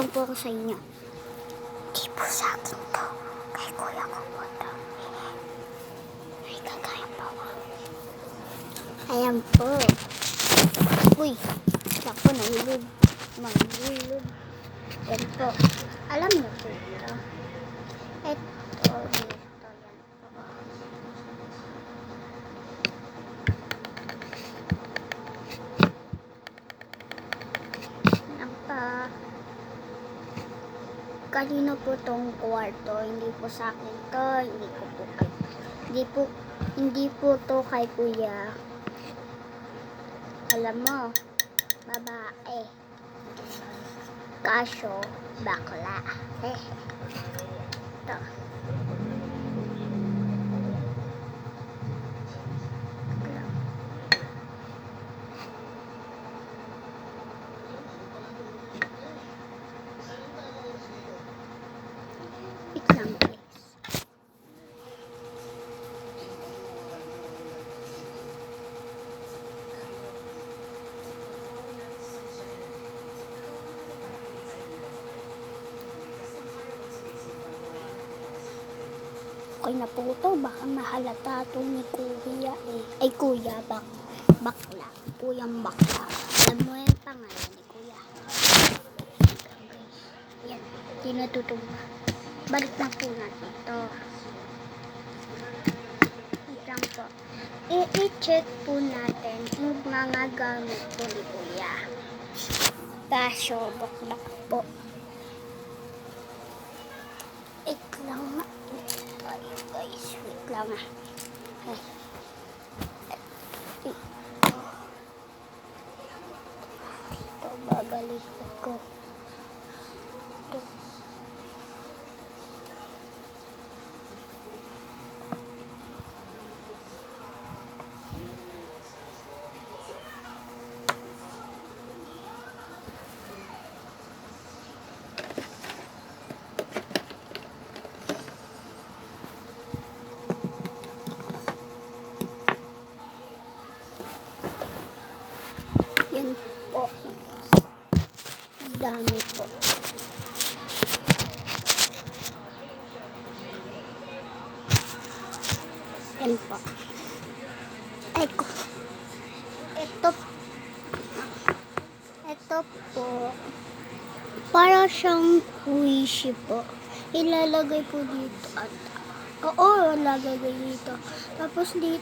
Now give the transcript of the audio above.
po ako sa inyo. Di po sa akin to. Kay kuya ko po to. Ay, kagaya po ako. Ayan po. Uy, siya po nahulog. Mahulog. Yan po. Alam niyo po ito. Ito, yan po. Yan pa. Kanino po tong kwarto? Hindi po sa akin to. Hindi po to kay kuya. Alam mo, babae. Kaso, bakla. Ito. Wait lang, guys. Okay na po ito. Baka mahalata ito ni kuya eh. Ay, kuya, bakla. Kuyang bakla. Alam mo yung pangalan ni kuya. Yan. Tinututong. Balik na po natin ito. Wait lang po. I-check po natin yung mga gamit po ni kuya. Kaso, bakla po. Wait lang na. Guys, wait lang ah. Ito, babalik ko. Ito. Yan po. Dami po. Yan po. Ay ko. Ito po. Para siyang wishi po. Ilalagay po dito at oo, lalagay dito. Tapos dito